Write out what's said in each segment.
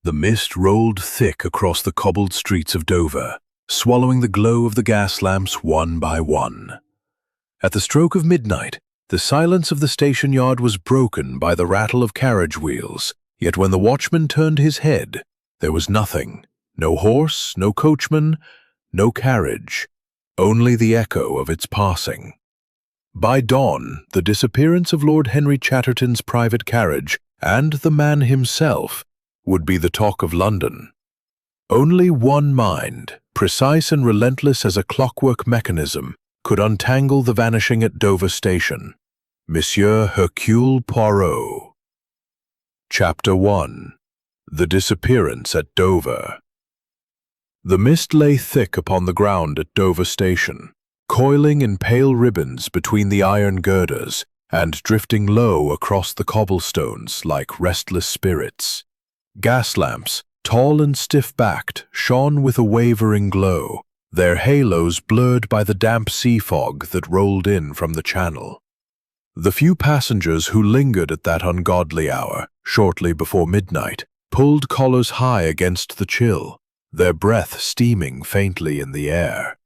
The mist rolled thick across the cobbled streets of Dover, swallowing the glow of the gas lamps one by one. At the stroke of midnight, the silence of the station yard was broken by the rattle of carriage wheels, yet when the watchman turned his head, there was nothing. No horse, no coachman, no carriage, only the echo of its passing. By dawn, the disappearance of Lord Henry Chatterton's private carriage and the man himself would be the talk of London. Only one mind, precise and relentless as a clockwork mechanism, could untangle the vanishing at Dover Station. Monsieur Hercule Poirot. Chapter 1. The Disappearance at Dover. The mist lay thick upon the ground at Dover Station, coiling in pale ribbons between the iron girders and drifting low across the cobblestones like restless spirits. Gas lamps, tall and stiff-backed, shone with a wavering glow, their halos blurred by the damp sea fog that rolled in from the channel. The few passengers who lingered at that ungodly hour, shortly before midnight, pulled collars high against the chill, their breath steaming faintly in the air.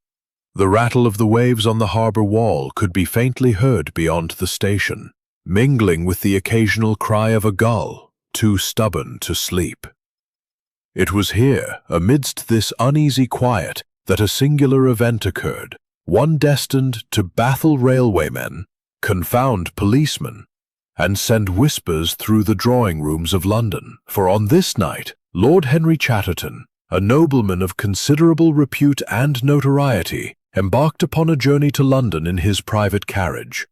The rattle of the waves on the harbor wall could be faintly heard beyond the station, mingling with the occasional cry of a gull, too stubborn to sleep. It was here, amidst this uneasy quiet, that a singular event occurred, one destined to baffle railwaymen, confound policemen, and send whispers through the drawing-rooms of London. For on this night, Lord Henry Chatterton, a nobleman of considerable repute and notoriety, embarked upon a journey to London in his private carriage,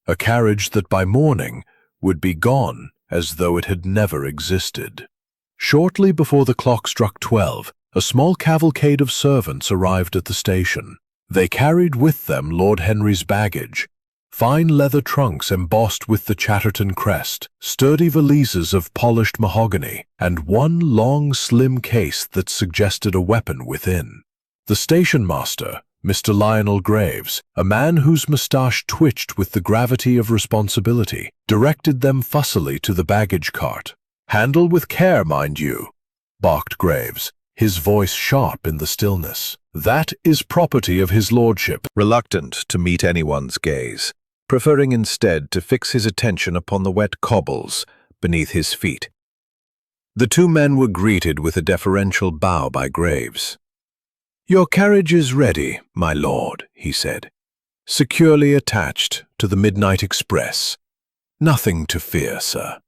a carriage that by morning would be gone as though it had never existed. Shortly before the clock struck 12, a small cavalcade of servants arrived at the station. They carried with them Lord Henry's baggage, fine leather trunks embossed with the Chatterton crest, sturdy valises of polished mahogany, and one long, slim case that suggested a weapon within. The station master, Mr. Lionel Graves, a man whose moustache twitched with the gravity of responsibility, directed them fussily to the baggage cart. "Handle with care, mind you," barked Graves, his voice sharp in the stillness. "That is property of his lordship," reluctant to meet anyone's gaze, preferring instead to fix his attention upon the wet cobbles beneath his feet. The two men were greeted with a deferential bow by Graves. "Your carriage is ready, my lord," he said, "securely attached to the midnight express. Nothing to fear, sir."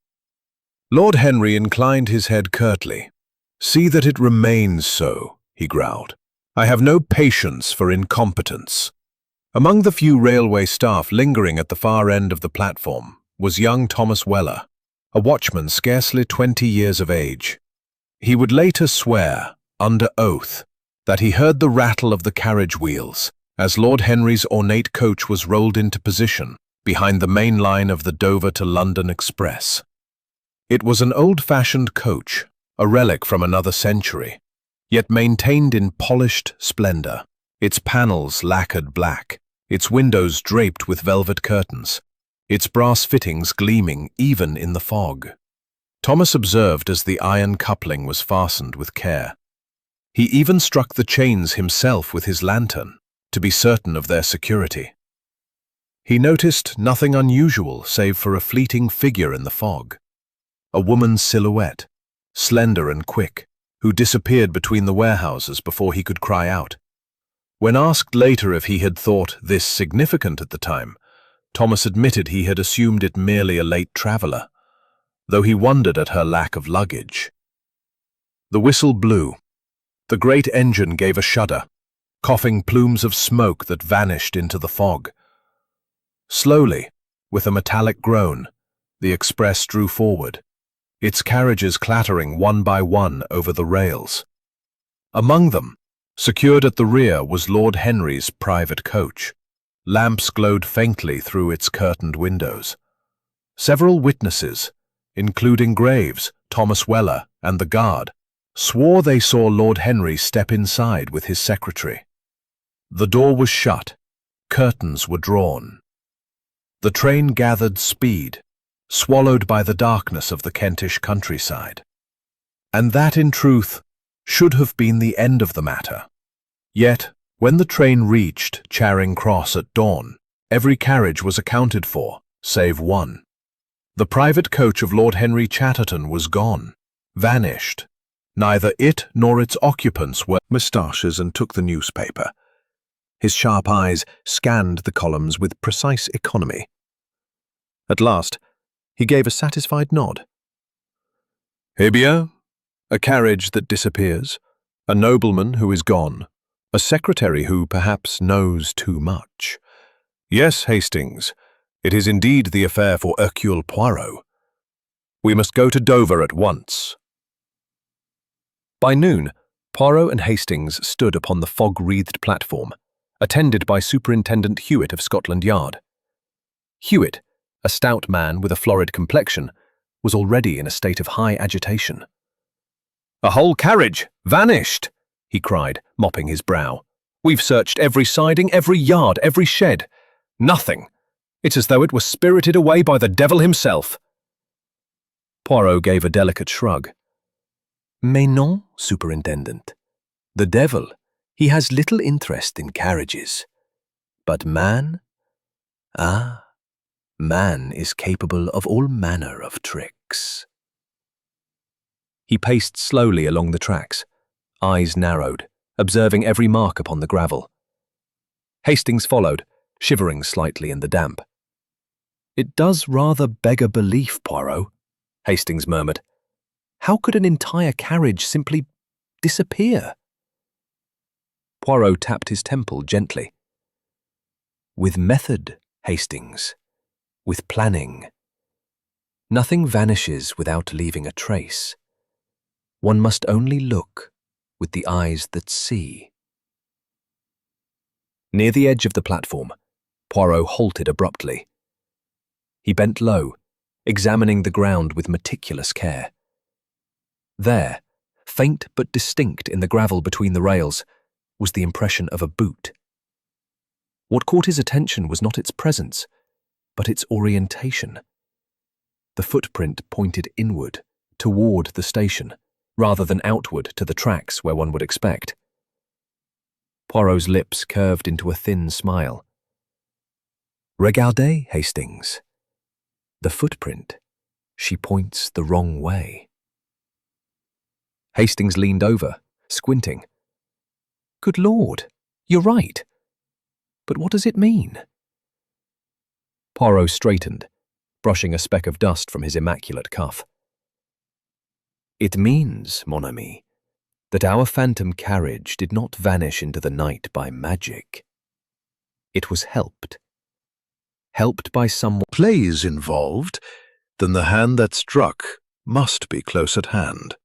Lord Henry inclined his head curtly. "See that it remains so," he growled. "I have no patience for incompetence." Among the few railway staff lingering at the far end of the platform was young Thomas Weller, a watchman scarcely 20 years of age. He would later swear, under oath, that he heard the rattle of the carriage wheels as Lord Henry's ornate coach was rolled into position behind the main line of the Dover to London Express. It was an old-fashioned coach, a relic from another century, yet maintained in polished splendor, its panels lacquered black, its windows draped with velvet curtains, its brass fittings gleaming even in the fog. Thomas observed as the iron coupling was fastened with care. He even struck the chains himself with his lantern, to be certain of their security. He noticed nothing unusual save for a fleeting figure in the fog, a woman's silhouette, slender and quick, who disappeared between the warehouses before he could cry out. When asked later if he had thought this significant at the time, Thomas admitted he had assumed it merely a late traveler, though he wondered at her lack of luggage. The whistle blew. The great engine gave a shudder, coughing plumes of smoke that vanished into the fog. Slowly, with a metallic groan, the express drew forward, its carriages clattering one by one over the rails. Among them, secured at the rear, was Lord Henry's private coach. Lamps glowed faintly through its curtained windows. Several witnesses, including Graves, Thomas Weller, and the guard, swore they saw Lord Henry step inside with his secretary. The door was shut, curtains were drawn. The train gathered speed, swallowed by the darkness of the Kentish countryside. And that, in truth, should have been the end of the matter. Yet, when the train reached Charing Cross at dawn, every carriage was accounted for, save one. The private coach of Lord Henry Chatterton was gone, vanished. Neither it nor its occupants were moustaches and took the newspaper. His sharp eyes scanned the columns with precise economy. At last, he gave a satisfied nod. Eh bien, a carriage that disappears, a nobleman who is gone, a secretary who perhaps knows too much. Yes, Hastings, it is indeed the affair for Hercule Poirot. We must go to Dover at once. By noon, Poirot and Hastings stood upon the fog-wreathed platform, attended by Superintendent Hewitt of Scotland Yard. Hewitt, a stout man with a florid complexion, was already in a state of high agitation. "A whole carriage! Vanished!" he cried, mopping his brow. "We've searched every siding, every yard, every shed. Nothing! It's as though it were spirited away by the devil himself." Poirot gave a delicate shrug. "Mais non, Superintendent. The devil, he has little interest in carriages. But man? Ah, man is capable of all manner of tricks." He paced slowly along the tracks, eyes narrowed, observing every mark upon the gravel. Hastings followed, shivering slightly in the damp. "It does rather beg a belief, Poirot," Hastings murmured. "How could an entire carriage simply disappear?" Poirot tapped his temple gently. "With method, Hastings. With planning. Nothing vanishes without leaving a trace. One must only look with the eyes that see." Near the edge of the platform, Poirot halted abruptly. He bent low, examining the ground with meticulous care. There, faint but distinct in the gravel between the rails, was the impression of a boot. What caught his attention was not its presence, but its orientation. The footprint pointed inward, toward the station, rather than outward to the tracks where one would expect. Poirot's lips curved into a thin smile. "Regardez, Hastings. The footprint. She points the wrong way." Hastings leaned over, squinting. "Good Lord, you're right. But what does it mean?" Poirot straightened, brushing a speck of dust from his immaculate cuff. "It means, mon ami, that our phantom carriage did not vanish into the night by magic. It was helped. Helped by someone plays involved, then the hand that struck must be close at hand.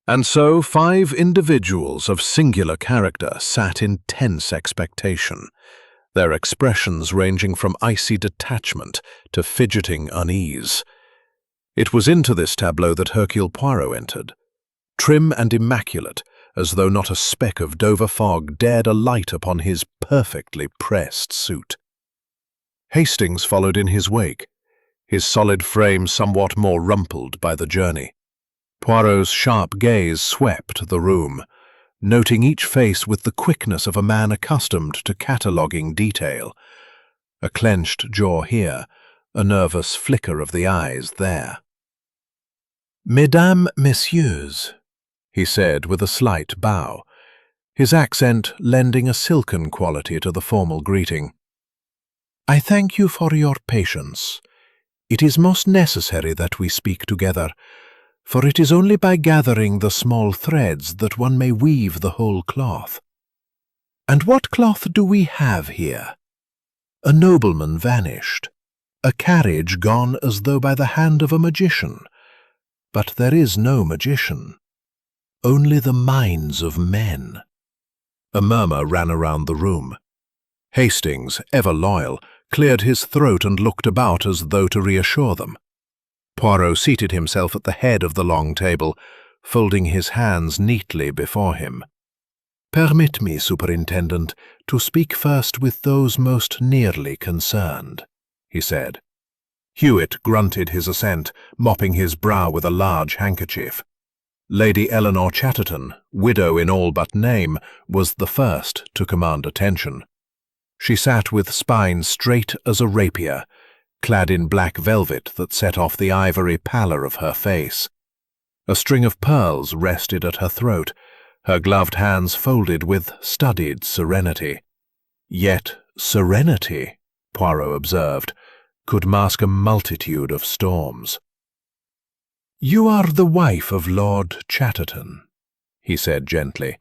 And so 5 individuals of singular character sat in tense expectation, their expressions ranging from icy detachment to fidgeting unease. It was into this tableau that Hercule Poirot entered, trim and immaculate, as though not a speck of Dover fog dared alight upon his perfectly pressed suit. Hastings followed in his wake, his solid frame somewhat more rumpled by the journey. Poirot's sharp gaze swept the room, noting each face with the quickness of a man accustomed to cataloguing detail. A clenched jaw here, a nervous flicker of the eyes there. "Mesdames, messieurs," he said with a slight bow, his accent lending a silken quality to the formal greeting. "I thank you for your patience. It is most necessary that we speak together, for it is only by gathering the small threads that one may weave the whole cloth. And what cloth do we have here? A nobleman vanished, a carriage gone as though by the hand of a magician. But there is no magician, only the minds of men." A murmur ran around the room. Hastings, ever loyal, cleared his throat and looked about as though to reassure them. Poirot seated himself at the head of the long table, folding his hands neatly before him. "Permit me, Superintendent, to speak first with those most nearly concerned," he said. Hewitt grunted his assent, mopping his brow with a large handkerchief. Lady Eleanor Chatterton, widow in all but name, was the first to command attention. She sat with spine straight as a rapier, clad in black velvet that set off the ivory pallor of her face. A string of pearls rested at her throat, her gloved hands folded with studied serenity. Yet serenity, Poirot observed, could mask a multitude of storms. "You are the wife of Lord Chatterton," he said gently.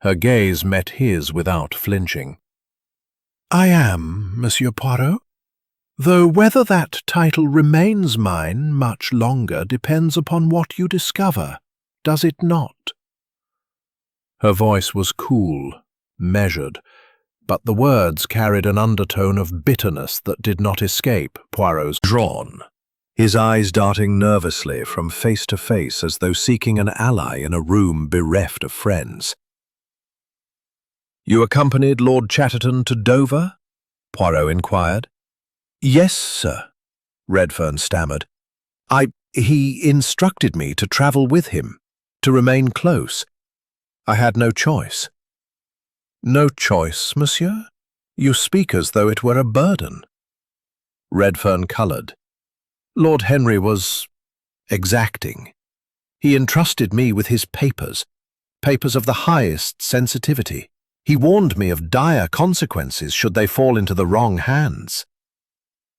Her gaze met his without flinching. "I am, Monsieur Poirot, though whether that title remains mine much longer depends upon what you discover, does it not?" Her voice was cool, measured, but the words carried an undertone of bitterness that did not escape Poirot's drawn, his eyes darting nervously from face to face as though seeking an ally in a room bereft of friends. "You accompanied Lord Chatterton to Dover?" Poirot inquired. "Yes, sir," Redfern stammered. He instructed me to travel with him, to remain close. I had no choice." "No choice, monsieur? You speak as though it were a burden." Redfern coloured. "Lord Henry was exacting. He entrusted me with his papers of the highest sensitivity. He warned me of dire consequences should they fall into the wrong hands."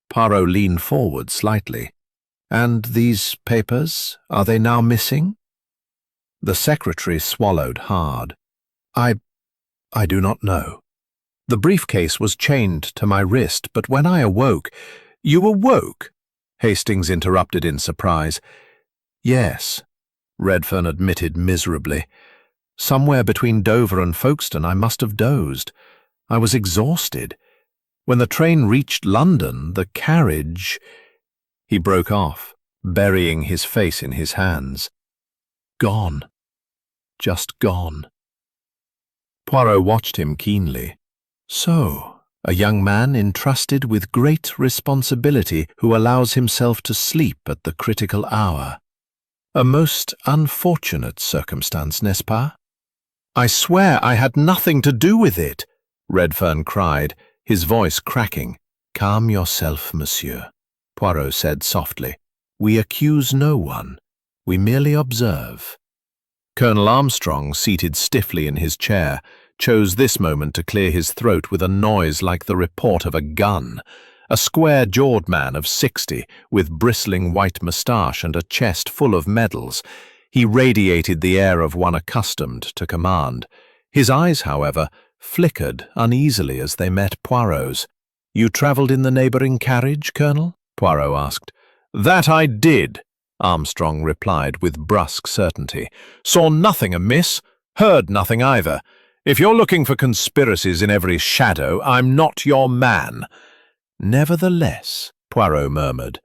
Poirot leaned forward slightly. "And these papers, are they now missing?" The secretary swallowed hard. I do not know. The briefcase was chained to my wrist, but when I awoke—" "You awoke?" Hastings interrupted in surprise. "Yes," Redfern admitted miserably. "Somewhere between Dover and Folkestone I must have dozed. I was exhausted. When the train reached London, the carriage—" He broke off, burying his face in his hands. Gone. Just gone. Poirot watched him keenly. So, a young man entrusted with great responsibility who allows himself to sleep at the critical hour. A most unfortunate circumstance, n'est-ce pas? "I swear I had nothing to do with it," Redfern cried, his voice cracking. "Calm yourself, monsieur," Poirot said softly. "We accuse no one. We merely observe." Colonel Armstrong, seated stiffly in his chair, chose this moment to clear his throat with a noise like the report of a gun. A square-jawed man of 60, with bristling white moustache and a chest full of medals, he radiated the air of one accustomed to command. His eyes, however, flickered uneasily as they met Poirot's. "You travelled in the neighbouring carriage, Colonel?" Poirot asked. "That I did," Armstrong replied with brusque certainty. "Saw nothing amiss, heard nothing either. If you're looking for conspiracies in every shadow, I'm not your man." "Nevertheless," Poirot murmured,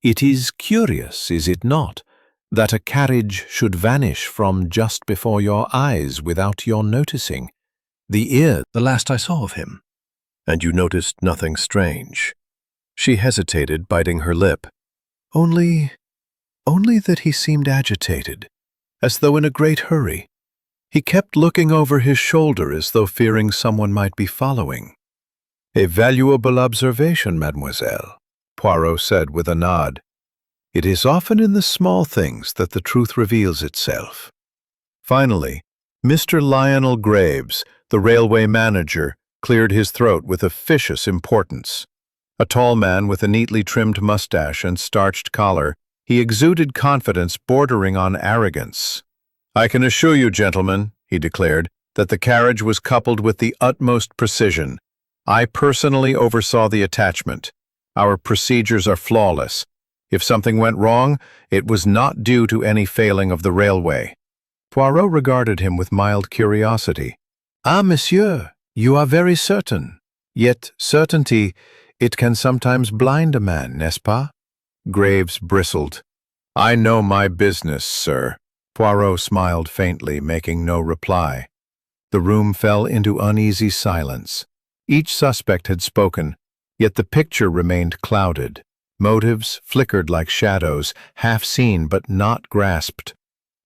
"it is curious, is it not, that a carriage should vanish from just before your eyes without your noticing? The last I saw of him." "And you noticed nothing strange?" She hesitated, biting her lip. Only that he seemed agitated, as though in a great hurry. He kept looking over his shoulder as though fearing someone might be following." "A valuable observation, mademoiselle," Poirot said with a nod. "It is often in the small things that the truth reveals itself." Finally, Mr. Lionel Graves, the railway manager, cleared his throat with officious importance. A tall man with a neatly trimmed mustache and starched collar, he exuded confidence bordering on arrogance. "I can assure you, gentlemen," he declared, "that the carriage was coupled with the utmost precision. I personally oversaw the attachment. Our procedures are flawless. If something went wrong, it was not due to any failing of the railway." Poirot regarded him with mild curiosity. "Ah, monsieur, you are very certain. Yet certainty, it can sometimes blind a man, n'est-ce pas?" Graves bristled. "I know my business, sir." Poirot smiled faintly, making no reply. The room fell into uneasy silence. Each suspect had spoken, yet the picture remained clouded. Motives flickered like shadows, half seen but not grasped.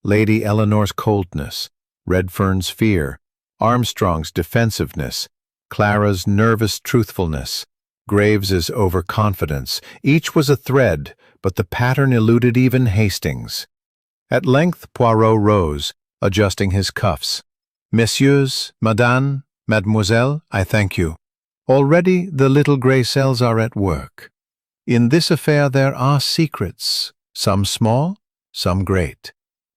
Lady Eleanor's coldness, Redfern's fear, Armstrong's defensiveness, Clara's nervous truthfulness, Graves's overconfidence. Each was a thread, but the pattern eluded even Hastings. At length Poirot rose, adjusting his cuffs. "Messieurs, Madame, Mademoiselle, I thank you. Already the little grey cells are at work. In this affair there are secrets, some small, some great.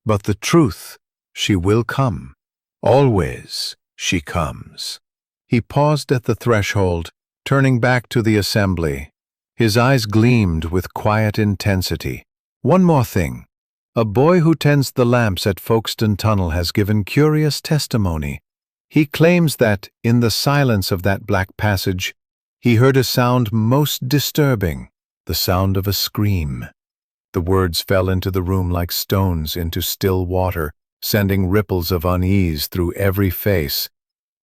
But the truth, she will come. Always she comes." He paused at the threshold, turning back to the assembly. His eyes gleamed with quiet intensity. "One more thing. A boy who tends the lamps at Folkestone Tunnel has given curious testimony. He claims that, in the silence of that black passage, he heard a sound most disturbing, the sound of a scream." The words fell into the room like stones into still water, sending ripples of unease through every face.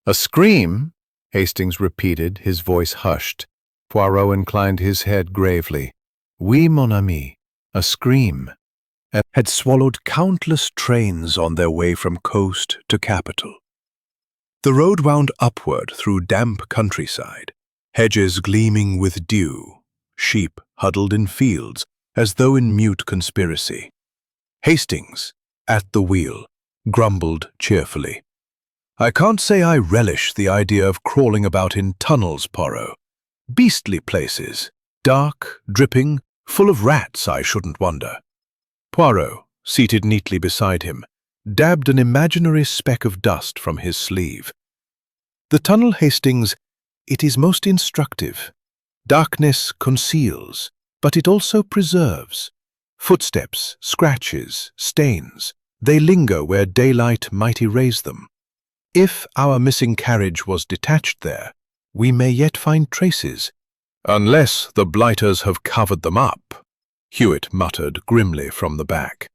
"A scream?" Hastings repeated, his voice hushed. Poirot inclined his head gravely. "Oui, mon ami, a scream." Had swallowed countless trains on their way from coast to capital. The road wound upward through damp countryside, hedges gleaming with dew, sheep huddled in fields as though in mute conspiracy. Hastings, at the wheel, grumbled cheerfully. "I can't say I relish the idea of crawling about in tunnels, Poirot. Beastly places, dark, dripping, full of rats, I shouldn't wonder." Poirot, seated neatly beside him, dabbed an imaginary speck of dust from his sleeve. "The tunnel, Hastings, it is most instructive. Darkness conceals, but it also preserves. Footsteps, scratches, stains, they linger where daylight might erase them. If our missing carriage was detached there, we may yet find traces." "Unless the blighters have covered them up," Hewitt muttered grimly from the back.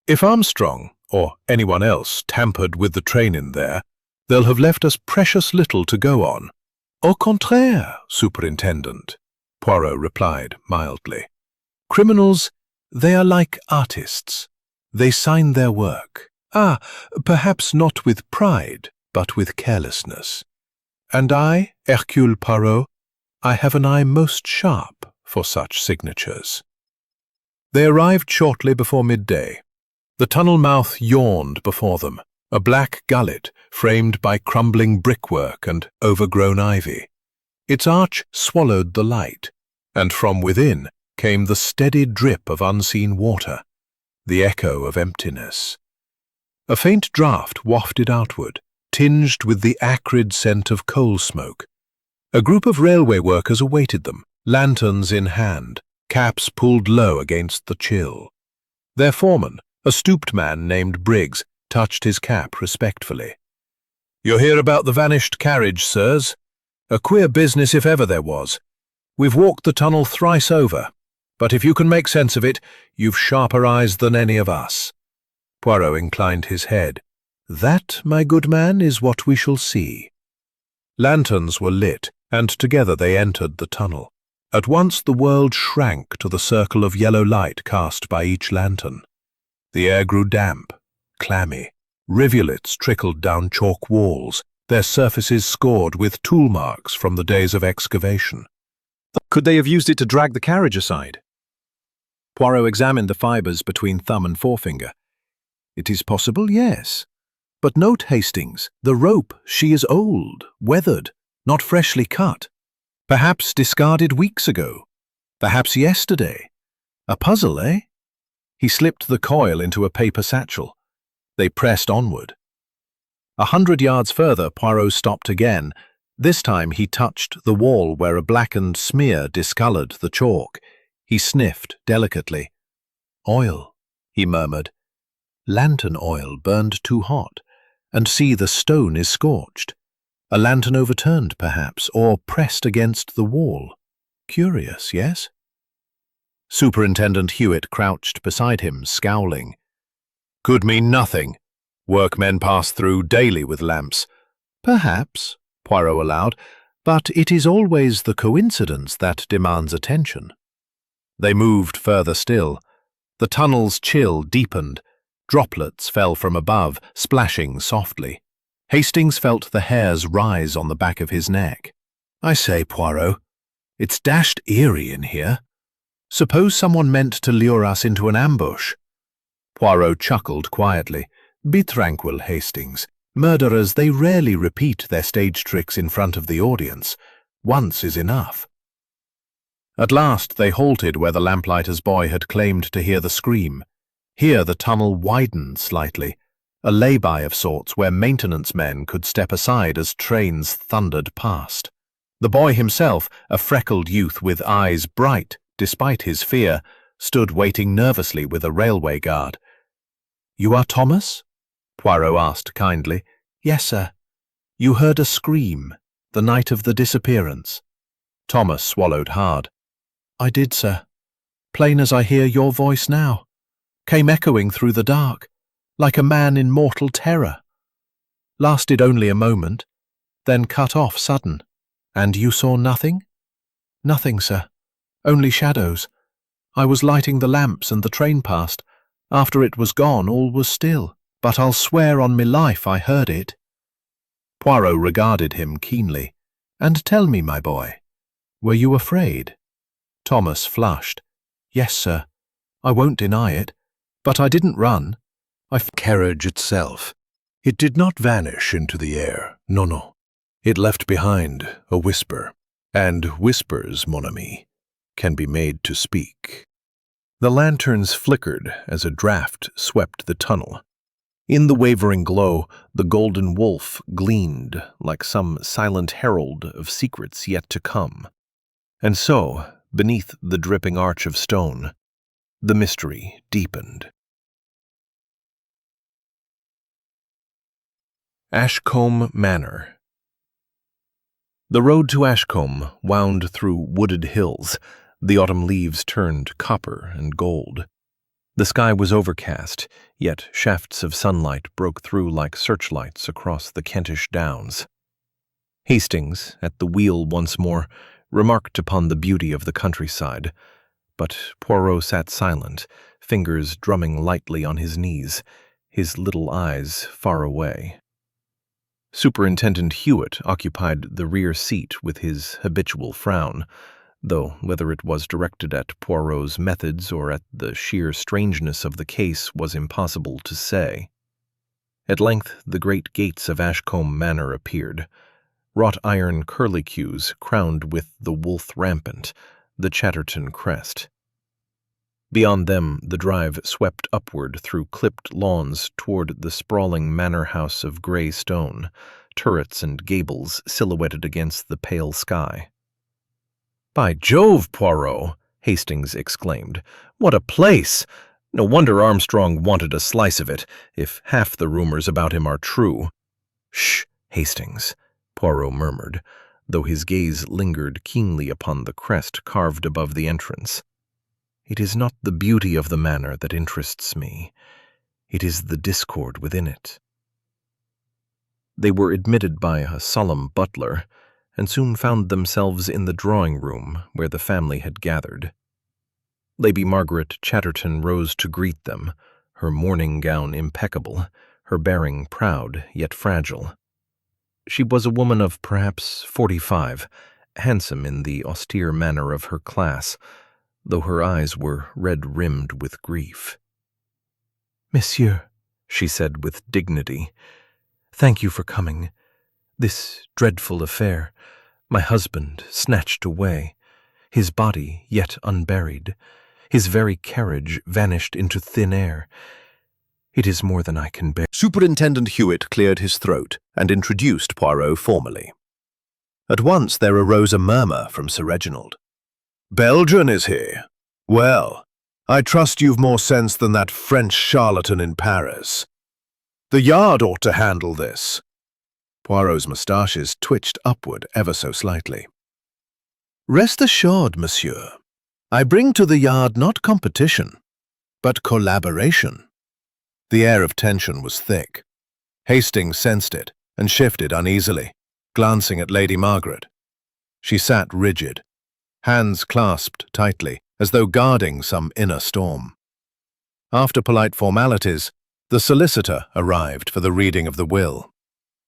"If Armstrong, or anyone else, tampered with the train in there, they'll have left us precious little to go on." "Au contraire, Superintendent," Poirot replied mildly. "Criminals, they are like artists. They sign their work. Perhaps not with pride, but with carelessness. And I, Hercule Poirot, I have an eye most sharp for such signatures." They arrived shortly before midday. The tunnel mouth yawned before them, a black gullet framed by crumbling brickwork and overgrown ivy. Its arch swallowed the light, and from within came the steady drip of unseen water, the echo of emptiness. A faint draught wafted outward, tinged with the acrid scent of coal smoke. A group of railway workers awaited them, lanterns in hand, caps pulled low against the chill. Their foreman, a stooped man named Briggs, touched his cap respectfully. "You're here about the vanished carriage, sirs? A queer business if ever there was. We've walked the tunnel thrice over, but if you can make sense of it, you've sharper eyes than any of us." Poirot inclined his head. "That, my good man, is what we shall see." Lanterns were lit, and together they entered the tunnel. At once the world shrank to the circle of yellow light cast by each lantern. The air grew damp, clammy. Rivulets trickled down chalk walls, their surfaces scored with tool marks from the days of excavation. Could they have used it to drag the carriage aside? Poirot examined the fibres between thumb and forefinger. "It is possible, yes. But note, Hastings, the rope, she is old, weathered, not freshly cut. Perhaps discarded weeks ago. Perhaps yesterday. A puzzle, eh?" He slipped the coil into a paper satchel. They pressed onward. 100 yards further, Poirot stopped again. This time he touched the wall where a blackened smear discoloured the chalk. He sniffed delicately. "Oil," he murmured. "Lantern oil burned too hot. And see, the stone is scorched. A lantern overturned, perhaps, or pressed against the wall. Curious, yes?" Superintendent Hewitt crouched beside him, scowling. "Could mean nothing. Workmen pass through daily with lamps." "Perhaps," Poirot allowed, "but it is always the coincidence that demands attention." They moved further still. The tunnel's chill deepened, Droplets fell from above, splashing softly. Hastings felt the hairs rise on the back of his neck. "I say, Poirot, it's dashed eerie in here. Suppose someone meant to lure us into an ambush?" Poirot chuckled quietly. "Be tranquil, Hastings. Murderers, they rarely repeat their stage tricks in front of the audience. Once is enough." At last they halted where the lamplighter's boy had claimed to hear the scream. Here the tunnel widened slightly, a lay-by of sorts where maintenance men could step aside as trains thundered past. The boy himself, a freckled youth with eyes bright despite his fear, stood waiting nervously with a railway guard. "You are Thomas?" Poirot asked kindly. "Yes, sir." "You heard a scream the night of the disappearance?" Thomas swallowed hard. "I did, sir. Plain as I hear your voice now. Came echoing through the dark, like a man in mortal terror. Lasted only a moment, then cut off sudden. And you saw nothing?" "Nothing, sir. Only shadows. I was lighting the lamps and the train passed. After it was gone, all was still. But I'll swear on me life I heard it." Poirot regarded him keenly. "And tell me, my boy, were you afraid?" Thomas flushed. "Yes, sir. I won't deny it. But I didn't run. Carriage itself. It did not vanish into the air. No. It left behind a whisper. And whispers, mon ami, can be made to speak." The lanterns flickered as a draft swept the tunnel. In the wavering glow, the golden wolf gleamed like some silent herald of secrets yet to come. And so, beneath the dripping arch of stone, the mystery deepened. Ashcombe Manor. The road to Ashcombe wound through wooded hills. The autumn leaves turned copper and gold. The sky was overcast, yet shafts of sunlight broke through like searchlights across the Kentish downs. Hastings, at the wheel once more, remarked upon the beauty of the countryside, but Poirot sat silent, fingers drumming lightly on his knees, his little eyes far away. Superintendent Hewitt occupied the rear seat with his habitual frown, though whether it was directed at Poirot's methods or at the sheer strangeness of the case was impossible to say. At length the great gates of Ashcombe Manor appeared, wrought iron curlicues crowned with the wolf rampant, the Chatterton crest. Beyond them the drive swept upward through clipped lawns toward the sprawling manor house of grey stone, turrets and gables silhouetted against the pale sky. "By Jove, Poirot!" Hastings exclaimed. "What a place! No wonder Armstrong wanted a slice of it, if half the rumors about him are true." "Shh, Hastings," Poirot murmured, though his gaze lingered keenly upon the crest carved above the entrance. "It is not the beauty of the manor that interests me. It is the discord within it." They were admitted by a solemn butler, and soon found themselves in the drawing-room where the family had gathered. Lady Margaret Chatterton rose to greet them, her mourning gown impeccable, her bearing proud yet fragile. She was a woman of perhaps 45, handsome in the austere manner of her class, though her eyes were red-rimmed with grief. "Monsieur," she said with dignity, "thank you for coming. This dreadful affair, my husband snatched away, his body yet unburied, his very carriage vanished into thin air. It is more than I can bear." Superintendent Hewitt cleared his throat and introduced Poirot formally. At once there arose a murmur from Sir Reginald. "Belgian is he? Well, I trust you've more sense than that French charlatan in Paris. The Yard ought to handle this." Poirot's moustaches twitched upward ever so slightly. "Rest assured, monsieur, I bring to the Yard not competition, but collaboration." The air of tension was thick. Hastings sensed it and shifted uneasily, glancing at Lady Margaret. She sat rigid, hands clasped tightly, as though guarding some inner storm. After polite formalities, The solicitor arrived for the reading of the will.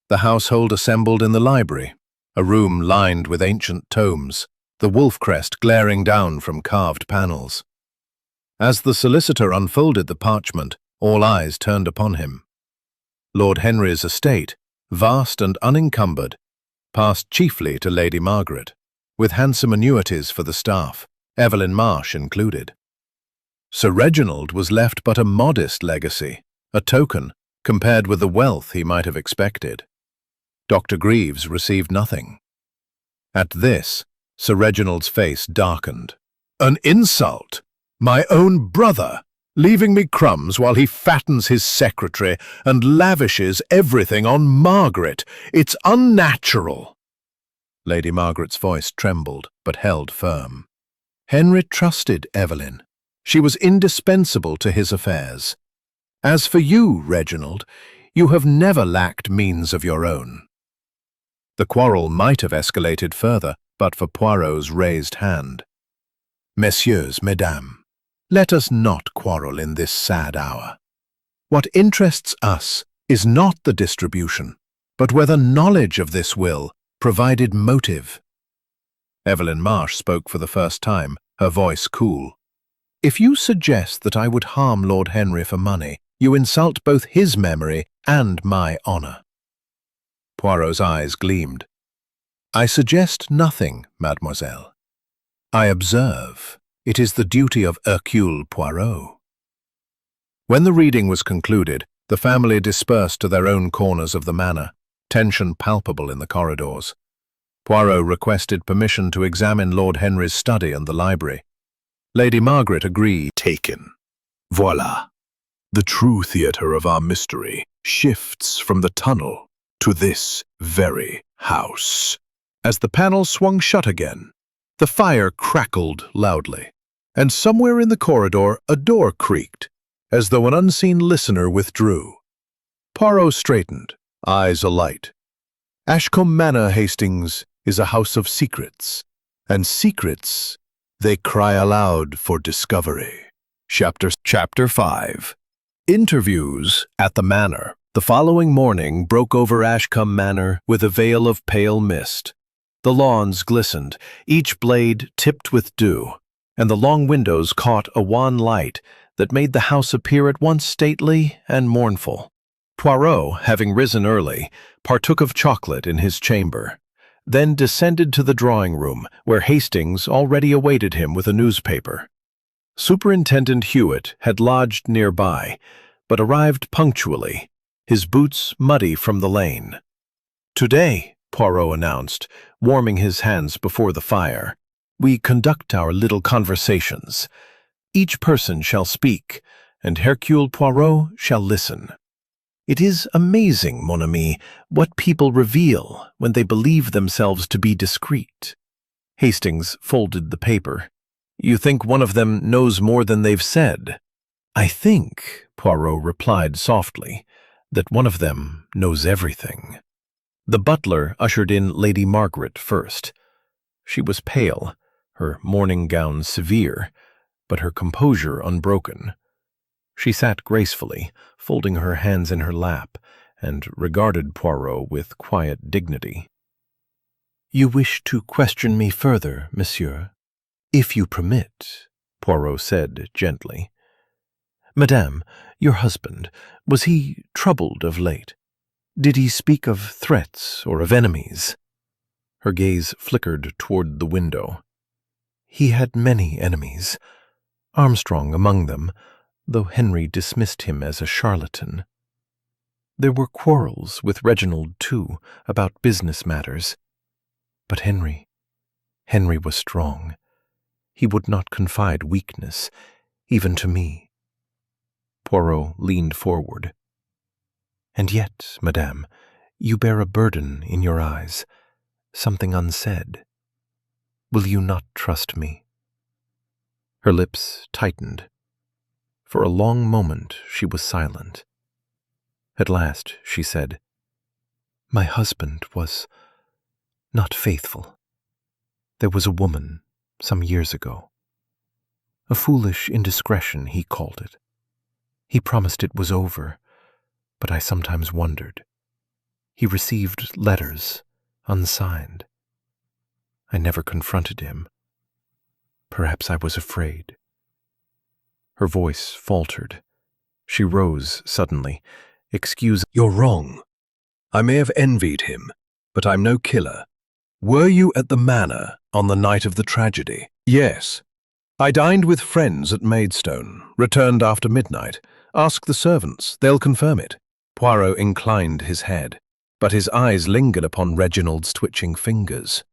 The household assembled in the library, a room lined with ancient tomes, the wolf crest glaring down from carved panels. As the solicitor unfolded the parchment, all eyes turned upon him. Lord Henry's estate, vast and unencumbered, passed chiefly to Lady Margaret, with handsome annuities for the staff, Evelyn Marsh included. Sir Reginald was left but a modest legacy, a token, compared with the wealth he might have expected. Dr. Greaves received nothing. At this, Sir Reginald's face darkened. An insult! My own brother, leaving me crumbs while he fattens his secretary and lavishes everything on Margaret. It's unnatural. Lady Margaret's voice trembled, but held firm. Henry trusted Evelyn. She was indispensable to his affairs. As for you, Reginald, you have never lacked means of your own. The quarrel might have escalated further, but for Poirot's raised hand. Messieurs, mesdames, let us not quarrel in this sad hour. What interests us is not the distribution, but whether knowledge of this will provided motive. Evelyn Marsh spoke for the first time, her voice cool. If you suggest that I would harm Lord Henry for money, you insult both his memory and my honor. Poirot's eyes gleamed. I suggest nothing, mademoiselle. I observe. It is the duty of Hercule Poirot. When the reading was concluded, the family dispersed to their own corners of the manor, tension palpable in the corridors. Poirot requested permission to examine Lord Henry's study and the library. Lady Margaret agreed. Taken. Voila. The true theatre of our mystery shifts from the tunnel to this very house. As the panel swung shut again, the fire crackled loudly, and somewhere in the corridor a door creaked, as though an unseen listener withdrew. Poirot straightened, eyes alight. Ashcombe Manor, Hastings, is a house of secrets, and secrets, they cry aloud for discovery. Chapter 5. Interviews at the Manor. The following morning broke over Ashcombe Manor with a veil of pale mist. The lawns glistened, each blade tipped with dew, and the long windows caught a wan light that made the house appear at once stately and mournful. Poirot, having risen early, partook of chocolate in his chamber, then descended to the drawing-room, where Hastings already awaited him with a newspaper. Superintendent Hewitt had lodged nearby, but arrived punctually, his boots muddy from the lane. "Today," Poirot announced, warming his hands before the fire, "we conduct our little conversations. Each person shall speak, and Hercule Poirot shall listen. It is amazing, mon ami, what people reveal when they believe themselves to be discreet." Hastings folded the paper. "You think one of them knows more than they've said?" "I think," Poirot replied softly, "that one of them knows everything." The butler ushered in Lady Margaret first. She was pale, her morning gown severe, but her composure unbroken. She sat gracefully, folding her hands in her lap, and regarded Poirot with quiet dignity. "You wish to question me further, monsieur? If you permit," Poirot said gently. "Madame, your husband, was he troubled of late? Did he speak of threats or of enemies?" Her gaze flickered toward the window. "He had many enemies, Armstrong among them, though Henry dismissed him as a charlatan. There were quarrels with Reginald, too, about business matters. But Henry was strong. He would not confide weakness, even to me." Poirot leaned forward. "And yet, madame, you bear a burden in your eyes, something unsaid. Will you not trust me?" Her lips tightened. For a long moment she was silent. At last she said, "My husband was not faithful. There was a woman some years ago. A foolish indiscretion, he called it. He promised it was over, but I sometimes wondered. He received letters, unsigned. I never confronted him. Perhaps I was afraid. Her voice faltered. She rose suddenly. "Excuse..." "You're wrong. I may have envied him, but I'm no killer. Were you at the manor on the night of the tragedy?" "Yes. I dined with friends at Maidstone, returned after midnight. Ask the servants, they'll confirm it." Poirot inclined his head, but his eyes lingered upon Reginald's twitching fingers.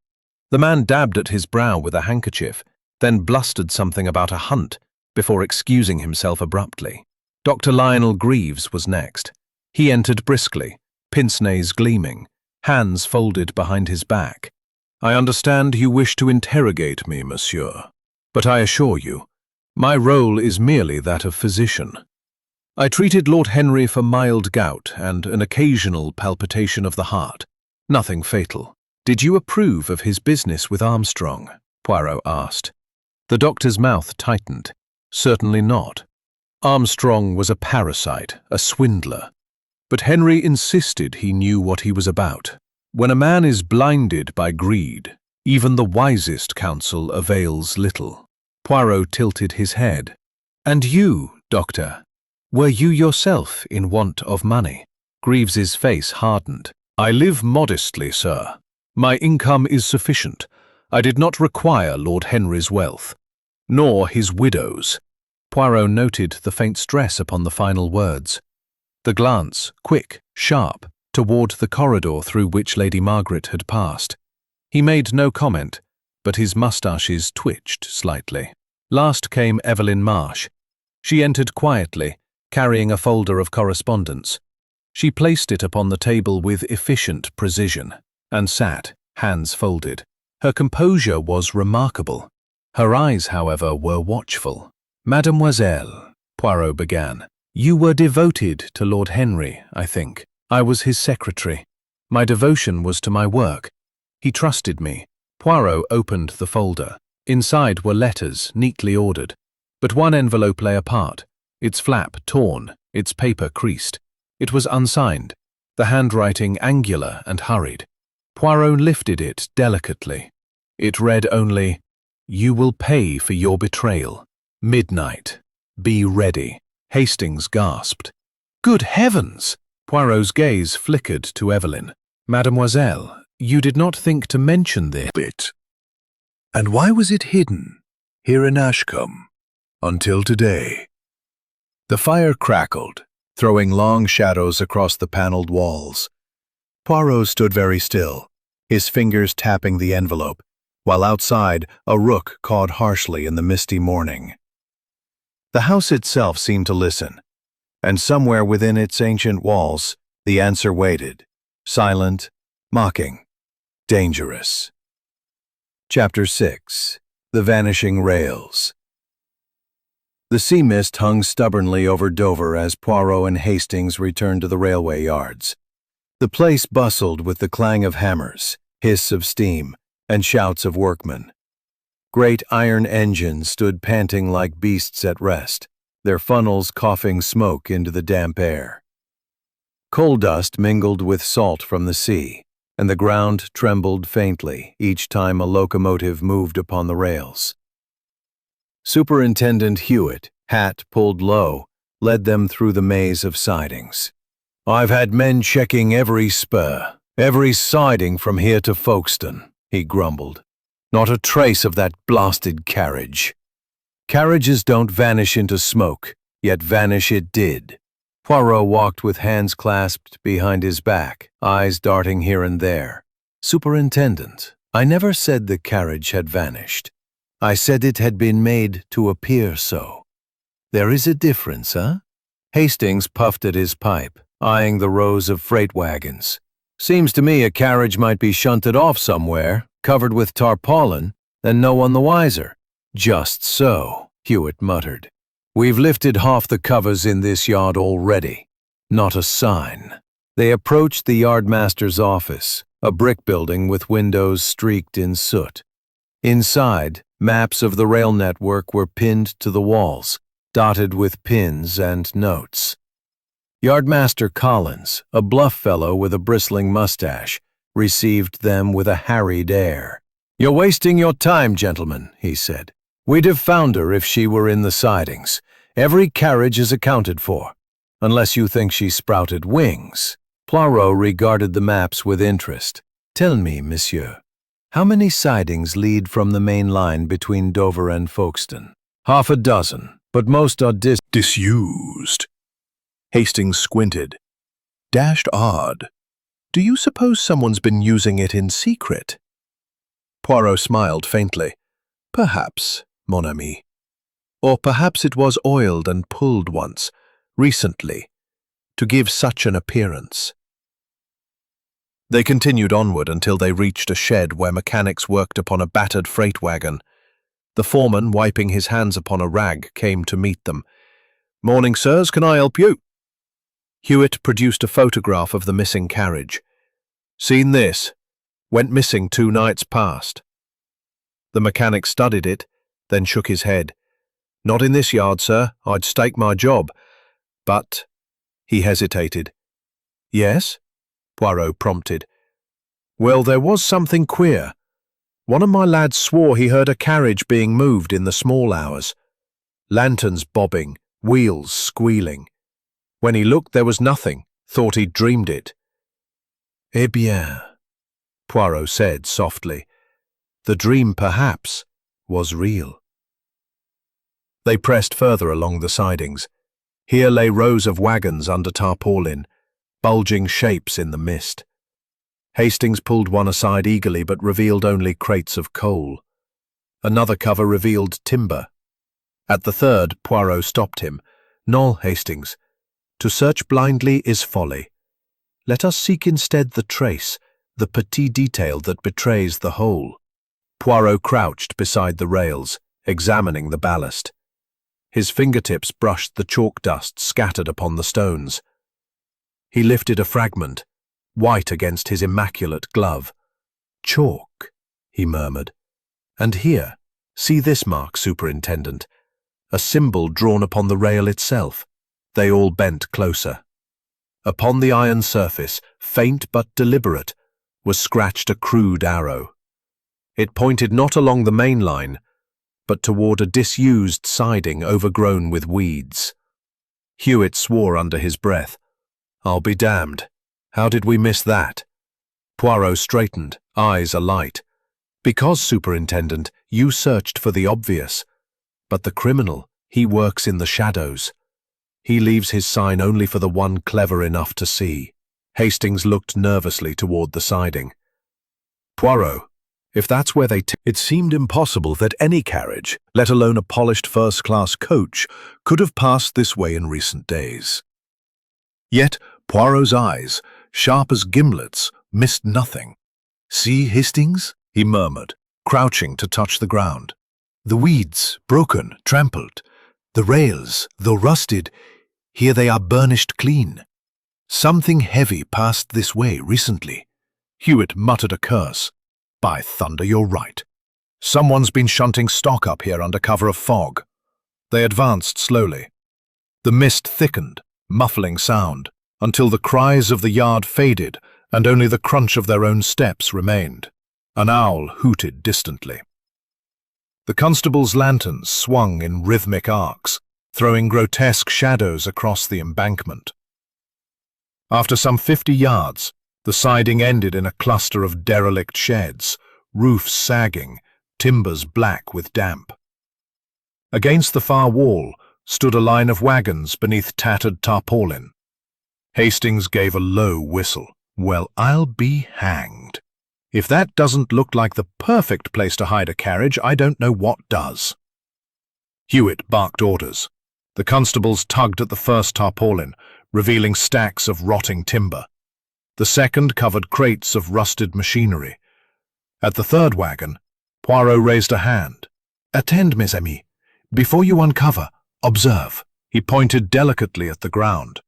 The man dabbed at his brow with a handkerchief, then blustered something about a hunt, before excusing himself abruptly. Dr. Lionel Greaves was next. He entered briskly, pince-nez gleaming, hands folded behind his back. "I understand you wish to interrogate me, monsieur, but I assure you, my role is merely that of physician. I treated Lord Henry for mild gout and an occasional palpitation of the heart. Nothing fatal." "Did you approve of his business with Armstrong?" Poirot asked. The doctor's mouth tightened. "Certainly not. Armstrong was a parasite, a swindler. But Henry insisted he knew what he was about. When a man is blinded by greed, even the wisest counsel avails little." Poirot tilted his head. "And you, doctor, were you yourself in want of money?" Greaves's face hardened. "I live modestly, sir. My income is sufficient. I did not require Lord Henry's wealth, nor his widow's." Poirot noted the faint stress upon the final words. The glance, quick, sharp, toward the corridor through which Lady Margaret had passed. He made no comment, but his moustaches twitched slightly. Last came Evelyn Marsh. She entered quietly, carrying a folder of correspondence. She placed it upon the table with efficient precision, and sat, hands folded. Her composure was remarkable. Her eyes, however, were watchful. "Mademoiselle," Poirot began, "you were devoted to Lord Henry, I think. I was his secretary. My devotion was to my work. He trusted me." Poirot opened the folder. Inside were letters, neatly ordered, but one envelope lay apart, its flap torn, its paper creased. It was unsigned, the handwriting angular and hurried. Poirot lifted it delicately. It read only, "You will pay for your betrayal. Midnight. Be ready." Hastings gasped. "Good heavens!" Poirot's gaze flickered to Evelyn. "Mademoiselle, you did not think to mention this." "Bit. And why was it hidden, here in Ashcombe, until today?" The fire crackled, throwing long shadows across the paneled walls. Poirot stood very still, his fingers tapping the envelope, while outside a rook cawed harshly in the misty morning. The house itself seemed to listen, and somewhere within its ancient walls the answer waited, silent, mocking, dangerous. Chapter 6. The Vanishing Rails. The sea mist hung stubbornly over Dover as Poirot and Hastings returned to the railway yards. The place bustled with the clang of hammers, hiss of steam, and shouts of workmen. Great iron engines stood panting like beasts at rest, their funnels coughing smoke into the damp air. Coal dust mingled with salt from the sea, and the ground trembled faintly each time a locomotive moved upon the rails. Superintendent Hewitt, hat pulled low, led them through the maze of sidings. "I've had men checking every spur, every siding from here to Folkestone," he grumbled. "Not a trace of that blasted carriage." Carriages don't vanish into smoke, yet vanish it did. Poirot walked with hands clasped behind his back, eyes darting here and there. "Superintendent, I never said the carriage had vanished. I said it had been made to appear so. There is a difference, huh?" Hastings puffed at his pipe, eyeing the rows of freight wagons. "Seems to me a carriage might be shunted off somewhere, covered with tarpaulin, and no one the wiser." "Just so," Hewitt muttered. "We've lifted half the covers in this yard already. Not a sign." They approached the yardmaster's office, a brick building with windows streaked in soot. Inside, maps of the rail network were pinned to the walls, dotted with pins and notes. Yardmaster Collins, a bluff fellow with a bristling mustache, received them with a harried air. "You're wasting your time, gentlemen," he said. "We'd have found her if she were in the sidings. Every carriage is accounted for, unless you think she sprouted wings." Poirot regarded the maps with interest. "Tell me, monsieur, how many sidings lead from the main line between Dover and Folkestone?" "Half a dozen, but most are Disused. Hastings squinted. Dashed odd. Do you suppose someone's been using it in secret? Poirot smiled faintly. Perhaps, mon ami. Or perhaps it was oiled and pulled once, recently, to give such an appearance. They continued onward until they reached a shed where mechanics worked upon a battered freight wagon. The foreman, wiping his hands upon a rag, came to meet them. "Morning, sirs, can I help you?" Hewitt produced a photograph of the missing carriage. "Seen this? Went missing 2 nights past." The mechanic studied it, then shook his head. "Not in this yard, sir. I'd stake my job. But—" He hesitated. "Yes?" Poirot prompted. "Well, there was something queer. One of my lads swore he heard a carriage being moved in the small hours. Lanterns bobbing, wheels squealing. When he looked, there was nothing. Thought he'd dreamed it." "Eh bien," Poirot said softly. "The dream, perhaps, was real." They pressed further along the sidings. Here lay rows of wagons under tarpaulin, bulging shapes in the mist. Hastings pulled one aside eagerly but revealed only crates of coal. Another cover revealed timber. At the third, Poirot stopped him. "No, Hastings. To search blindly is folly. Let us seek instead the trace, the petit detail that betrays the whole." Poirot crouched beside the rails, examining the ballast. His fingertips brushed the chalk dust scattered upon the stones. He lifted a fragment, white against his immaculate glove. "Chalk," he murmured. "And here, see this mark, Superintendent. A symbol drawn upon the rail itself." They all bent closer. Upon the iron surface, faint but deliberate, was scratched a crude arrow. It pointed not along the main line, but toward a disused siding overgrown with weeds. Hewitt swore under his breath. "I'll be damned. How did we miss that?" Poirot straightened, eyes alight. "Because, Superintendent, you searched for the obvious. But the criminal, he works in the shadows. He leaves his sign only for the one clever enough to see." Hastings looked nervously toward the siding. "Poirot, if that's where they It seemed impossible that any carriage, let alone a polished first-class coach, could have passed this way in recent days. Yet Poirot's eyes, sharp as gimlets, missed nothing. "See, Hastings?" he murmured, crouching to touch the ground. "The weeds, broken, trampled. The rails, though rusted, here they are burnished clean. Something heavy passed this way recently." Hewitt muttered a curse. "By thunder, you're right. Someone's been shunting stock up here under cover of fog." They advanced slowly. The mist thickened, muffling sound, until the cries of the yard faded and only the crunch of their own steps remained. An owl hooted distantly. The constable's lanterns swung in rhythmic arcs, throwing grotesque shadows across the embankment. After some 50 yards, the siding ended in a cluster of derelict sheds, roofs sagging, timbers black with damp. Against the far wall stood a line of wagons beneath tattered tarpaulin. Hastings gave a low whistle. "Well, I'll be hanged. If that doesn't look like the perfect place to hide a carriage, I don't know what does." Hewitt barked orders. The constables tugged at the first tarpaulin, revealing stacks of rotting timber. The second covered crates of rusted machinery. At the third wagon, Poirot raised a hand. "Attend, mes amis. Before you uncover, observe." He pointed delicately at the ground.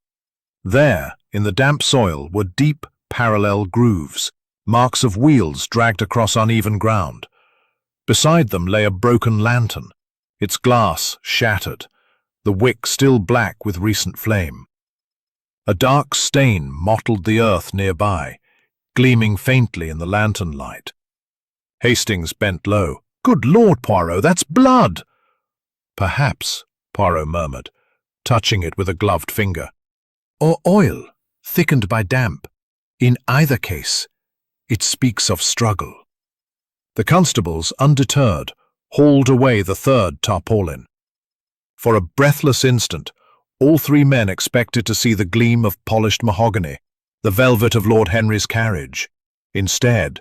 There, in the damp soil, were deep, parallel grooves, marks of wheels dragged across uneven ground. Beside them lay a broken lantern, its glass shattered, the wick still black with recent flame. A dark stain mottled the earth nearby, gleaming faintly in the lantern light. Hastings bent low. "Good Lord, Poirot, that's blood!" "Perhaps," Poirot murmured, touching it with a gloved finger. "Or oil, thickened by damp. In either case, it speaks of struggle." The constables, undeterred, hauled away the third tarpaulin. For a breathless instant, all three men expected to see the gleam of polished mahogany, the velvet of Lord Henry's carriage. Instead,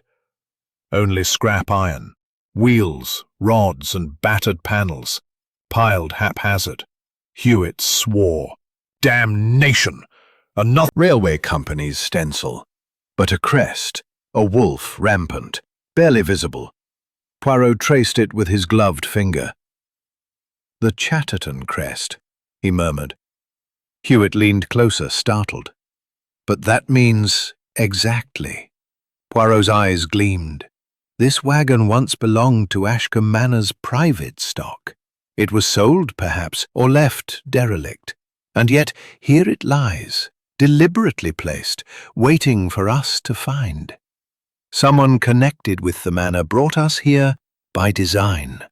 only scrap iron, wheels, rods, and battered panels, piled haphazard. Hewitt swore. "Damnation! Another Railway company's stencil, but a crest, a wolf rampant, barely visible. Poirot traced it with his gloved finger. "The Chatterton crest," he murmured. Hewitt leaned closer, startled. "But that means exactly." Poirot's eyes gleamed. This wagon once belonged to Ashcombe Manor's private stock. It was sold, perhaps, or left derelict. And yet here it lies, deliberately placed, waiting for us to find. Someone connected with the manor brought us here by design.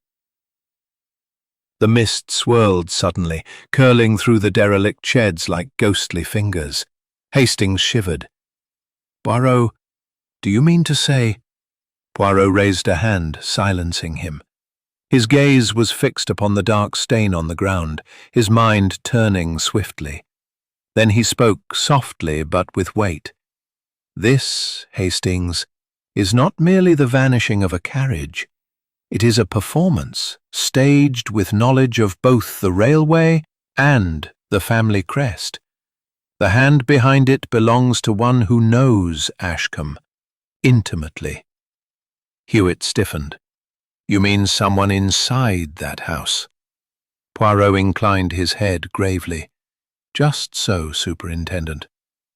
The mist swirled suddenly, curling through the derelict sheds like ghostly fingers. Hastings shivered. "Poirot, do you mean to say—" Poirot raised a hand, silencing him. His gaze was fixed upon the dark stain on the ground, his mind turning swiftly. Then he spoke softly but with weight. "This, Hastings, is not merely the vanishing of a carriage. It is a performance, staged with knowledge of both the railway and the family crest. The hand behind it belongs to one who knows Ashcombe, intimately." Hewitt stiffened. "You mean someone inside that house?" Poirot inclined his head gravely. "Just so, Superintendent.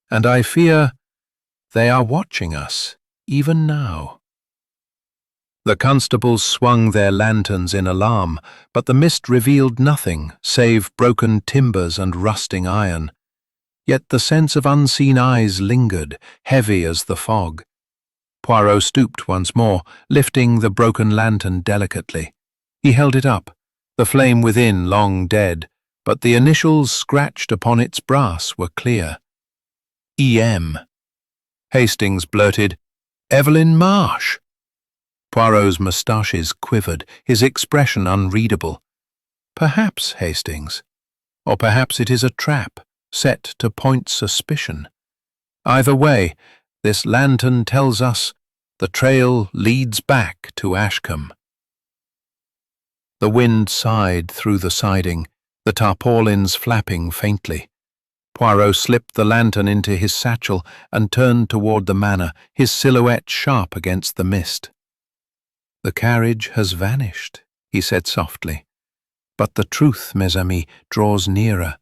And I fear they are watching us, even now." The constables swung their lanterns in alarm, but the mist revealed nothing save broken timbers and rusting iron. Yet the sense of unseen eyes lingered, heavy as the fog. Poirot stooped once more, lifting the broken lantern delicately. He held it up, the flame within long dead, but the initials scratched upon its brass were clear. "E.M." Hastings blurted, "Evelyn Marsh." Poirot's moustaches quivered, his expression unreadable. "Perhaps, Hastings. Or perhaps it is a trap, set to point suspicion. Either way, this lantern tells us the trail leads back to Ashcombe." The wind sighed through the siding, the tarpaulins flapping faintly. Poirot slipped the lantern into his satchel and turned toward the manor, his silhouette sharp against the mist. "The carriage has vanished," he said softly. "But the truth, mes amis, draws nearer.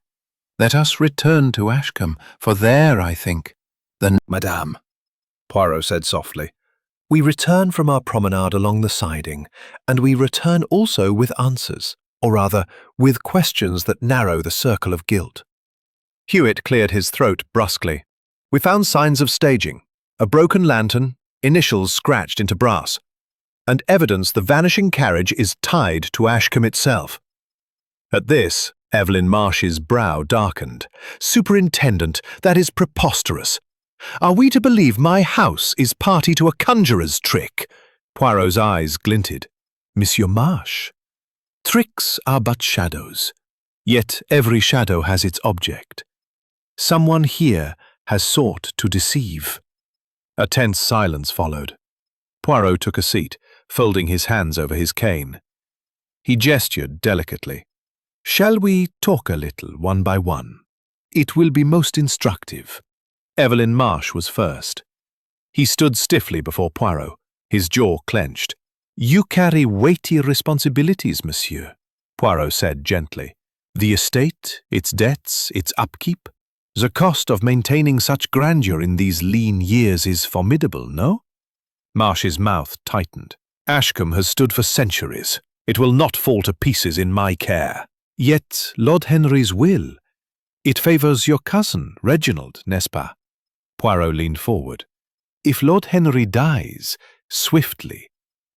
Let us return to Ashcombe, for there, I think, "Madame," Poirot said softly, "we return from our promenade along the siding, and we return also with answers, or rather, with questions that narrow the circle of guilt." Hewitt cleared his throat brusquely. "We found signs of staging, a broken lantern, initials scratched into brass, and evidence the vanishing carriage is tied to Ashcombe itself." At this, Evelyn Marsh's brow darkened. "Superintendent, that is preposterous. Are we to believe my house is party to a conjurer's trick?" Poirot's eyes glinted. "Monsieur Marsh, tricks are but shadows, yet every shadow has its object. Someone here has sought to deceive." A tense silence followed. Poirot took a seat, folding his hands over his cane. He gestured delicately. "Shall we talk a little, one by one? It will be most instructive." Evelyn Marsh was first. He stood stiffly before Poirot, his jaw clenched. "You carry weighty responsibilities, monsieur," Poirot said gently. "The estate, its debts, its upkeep. The cost of maintaining such grandeur in these lean years is formidable, no?" Marsh's mouth tightened. "Ashcombe has stood for centuries. It will not fall to pieces in my care. Yet Lord Henry's will, It favors your cousin, Reginald, n'est-ce pas? Poirot leaned forward. If Lord Henry dies swiftly,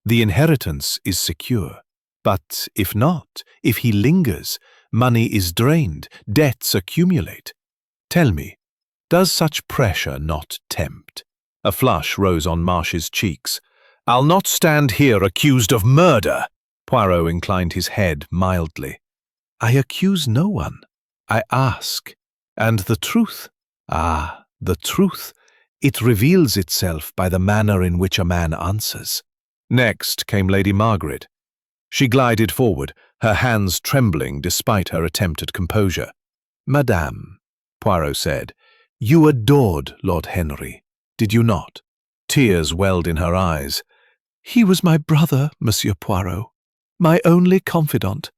the inheritance is secure. But if not, if he lingers, money is drained, debts accumulate. Tell me, does such pressure not tempt? A flush rose on Marsh's cheeks. I'll not stand here accused of murder. Poirot inclined his head mildly. I accuse no one. I ask. And the truth? Ah, the truth. It reveals itself by the manner in which a man answers. Next came Lady Margaret. She glided forward, her hands trembling despite her attempt at composure. Madame, Poirot said, you adored Lord Henry, did you not? Tears welled in her eyes. He was my brother, Monsieur Poirot, my only confidant.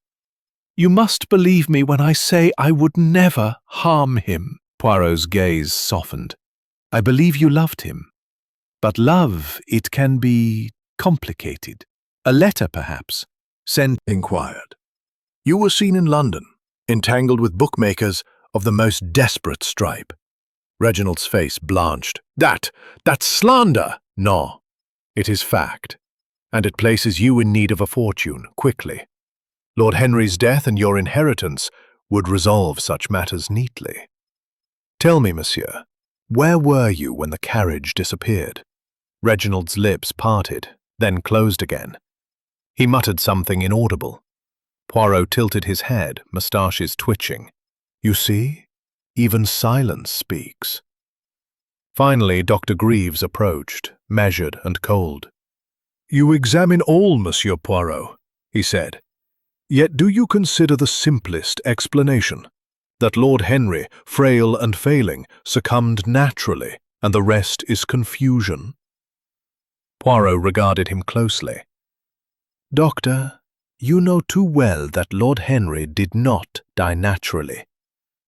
You must believe me when I say I would never harm him. Poirot's gaze softened. I believe you loved him. But love, it can be complicated. A letter, perhaps, sent... Inquired. You were seen in London, entangled with bookmakers of the most desperate stripe. Reginald's face blanched. That's slander! No, it is fact, and it places you in need of a fortune, quickly. Lord Henry's death and your inheritance would resolve such matters neatly. Tell me, monsieur, where were you when the carriage disappeared? Reginald's lips parted, then closed again. He muttered something inaudible. Poirot tilted his head, moustaches twitching. You see, even silence speaks. Finally, Dr. Greaves approached, measured and cold. You examine all, Monsieur Poirot, he said. Yet do you consider the simplest explanation, that Lord Henry, frail and failing, succumbed naturally, and the rest is confusion? Poirot regarded him closely. Doctor, you know too well that Lord Henry did not die naturally.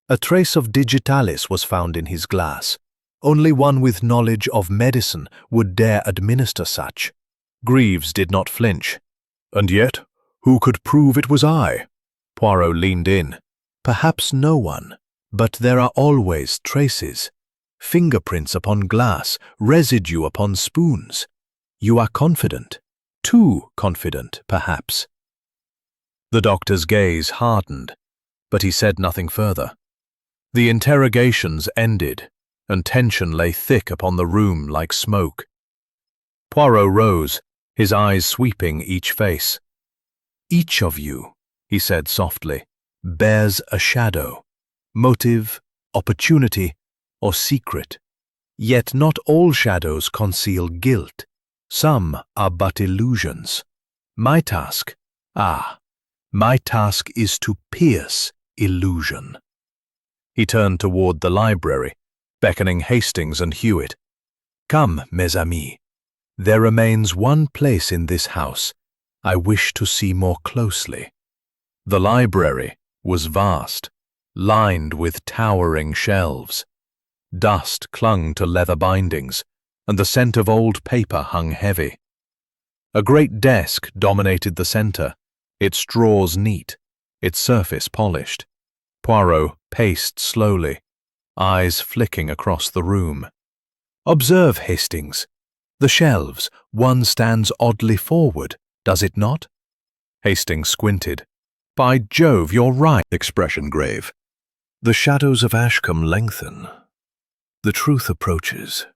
A trace of digitalis was found in his glass. Only one with knowledge of medicine would dare administer such. Greaves did not flinch. And yet, who could prove it was I? Poirot leaned in. Perhaps no one, but there are always traces. Fingerprints upon glass, residue upon spoons. You are confident. Too confident, perhaps. The doctor's gaze hardened, but he said nothing further. The interrogations ended, and tension lay thick upon the room like smoke. Poirot rose, his eyes sweeping each face. Each of you, he said softly, bears a shadow, motive, opportunity, or secret. Yet not all shadows conceal guilt. Some are but illusions. My task is to pierce illusion. He turned toward the library, beckoning Hastings and Hewitt. Come, mes amis. There remains one place in this house I wish to see more closely. The library was vast, lined with towering shelves. Dust clung to leather bindings, and the scent of old paper hung heavy. A great desk dominated the center, its drawers neat, its surface polished. Poirot paced slowly, eyes flicking across the room. Observe, Hastings. The shelves, one stands oddly forward, does it not? Hastings squinted. By Jove, you're right, expression grave. The shadows of Ashcombe lengthen. The truth approaches.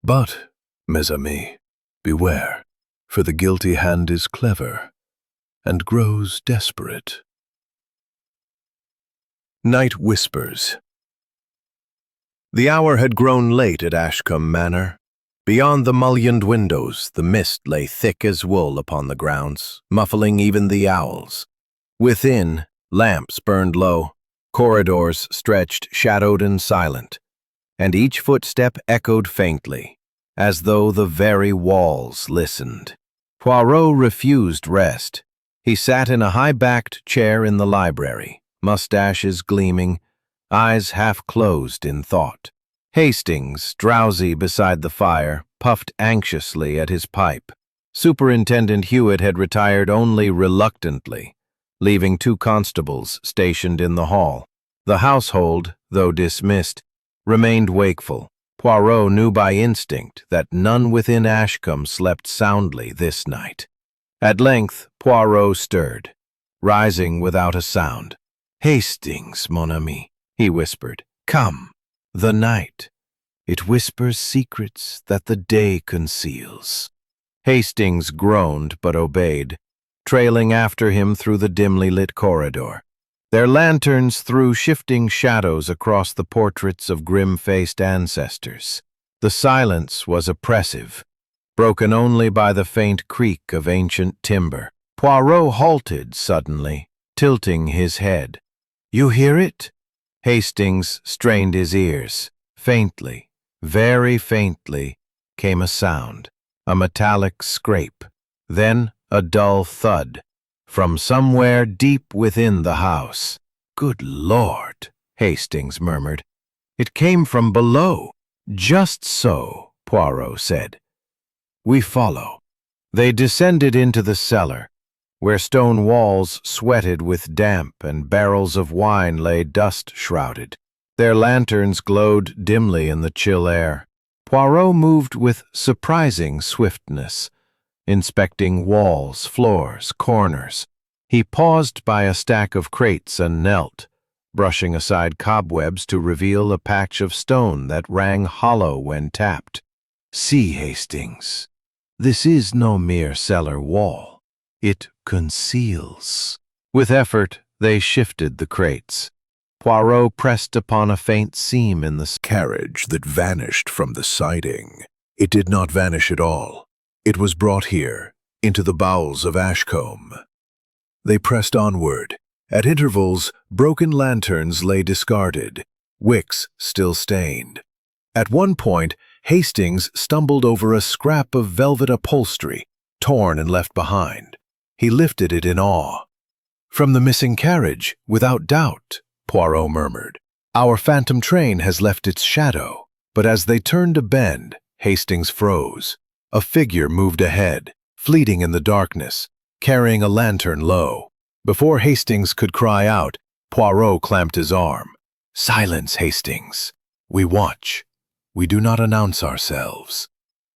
But, mes amis, beware, for the guilty hand is clever, and grows desperate. Night Whispers. The hour had grown late at Ashcombe Manor. Beyond the mullioned windows, the mist lay thick as wool upon the grounds, muffling even the owls. Within, lamps burned low, corridors stretched shadowed and silent, and each footstep echoed faintly, as though the very walls listened. Poirot refused rest. He sat in a high-backed chair in the library, mustaches gleaming, eyes half-closed in thought. Hastings, drowsy beside the fire, puffed anxiously at his pipe. Superintendent Hewitt had retired only reluctantly, leaving 2 constables stationed in the hall. The household, though dismissed, remained wakeful. Poirot knew by instinct that none within Ashcombe slept soundly this night. At length, Poirot stirred, rising without a sound. "Hastings, mon ami," he whispered. "Come. The night. It whispers secrets that the day conceals." Hastings groaned but obeyed, trailing after him through the dimly lit corridor. Their lanterns threw shifting shadows across the portraits of grim-faced ancestors. The silence was oppressive, broken only by the faint creak of ancient timber. Poirot halted suddenly, tilting his head. "You hear it?" Hastings strained his ears. Faintly, very faintly, came a sound, a metallic scrape, then a dull thud, from somewhere deep within the house. "Good Lord," Hastings murmured. "It came from below." "Just so," Poirot said. "We follow." They descended into the cellar, where stone walls sweated with damp and barrels of wine lay dust-shrouded. Their lanterns glowed dimly in the chill air. Poirot moved with surprising swiftness, inspecting walls, floors, corners. He paused by a stack of crates and knelt, brushing aside cobwebs to reveal a patch of stone that rang hollow when tapped. "See, Hastings, this is no mere cellar wall. It conceals." With effort, they shifted the crates. Poirot pressed upon a faint seam in the Carriage that vanished from the siding. It did not vanish at all. It was brought here, into the bowels of Ashcombe. They pressed onward. At intervals, broken lanterns lay discarded, wicks still stained. At one point, Hastings stumbled over a scrap of velvet upholstery, torn and left behind. He lifted it in awe. "From the missing carriage, without doubt," Poirot murmured. "Our phantom train has left its shadow." But as they turned a bend, Hastings froze. A figure moved ahead, fleeting in the darkness, carrying a lantern low. Before Hastings could cry out, Poirot clamped his arm. "Silence, Hastings. We watch. We do not announce ourselves."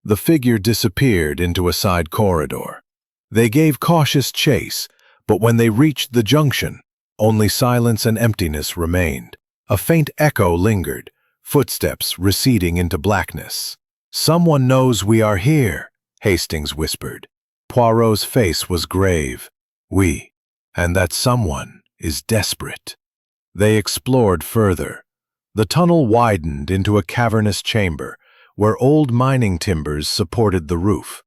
The figure disappeared into a side corridor. They gave cautious chase, but when they reached the junction, only silence and emptiness remained. A faint echo lingered, footsteps receding into blackness. "Someone knows we are here," Hastings whispered. Poirot's face was grave. "We, and that someone is desperate." They explored further. The tunnel widened into a cavernous chamber, where old mining timbers supported the roof.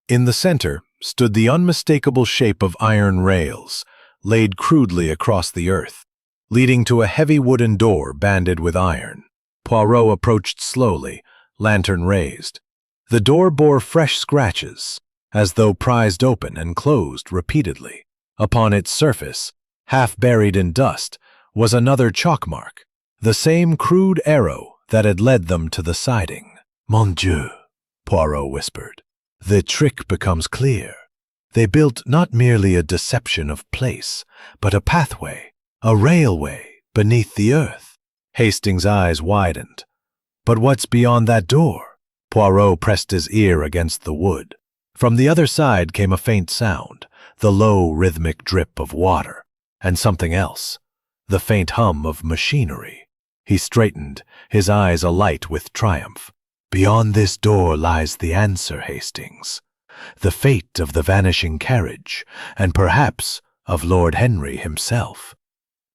In the center stood the unmistakable shape of iron rails, laid crudely across the earth, leading to a heavy wooden door banded with iron. Poirot approached slowly, lantern raised. The door bore fresh scratches, as though prized open and closed repeatedly. Upon its surface, half buried in dust, was another chalk mark, the same crude arrow that had led them to the siding. "Mon Dieu," Poirot whispered. "The trick becomes clear. They built not merely a deception of place, but a pathway, a railway beneath the earth." Hastings' eyes widened. "But what's beyond that door?" Poirot pressed his ear against the wood. From the other side came a faint sound, the low rhythmic drip of water, and something else, the faint hum of machinery. He straightened, his eyes alight with triumph. "Beyond this door lies the answer, Hastings. The fate of the vanishing carriage, and perhaps of Lord Henry himself."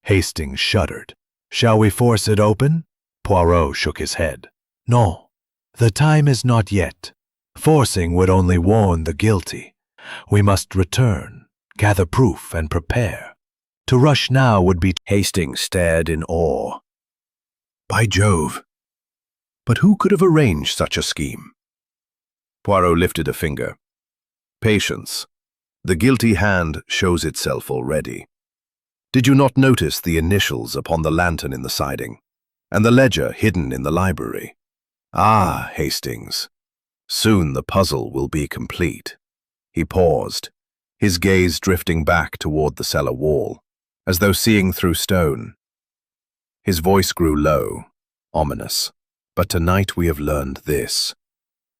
Hastings shuddered. "Shall we force it open?" Poirot shook his head. "No, the time is not yet. Forcing would only warn the guilty. We must return, gather proof, and prepare. To rush now would be—" Hastings stared in awe. "By Jove! But who could have arranged such a scheme?" Poirot lifted a finger. "Patience. The guilty hand shows itself already. Did you not notice the initials upon the lantern in the siding, and the ledger hidden in the library? Ah, Hastings, soon the puzzle will be complete." He paused, his gaze drifting back toward the cellar wall, as though seeing through stone. His voice grew low, ominous. But tonight we have learned this.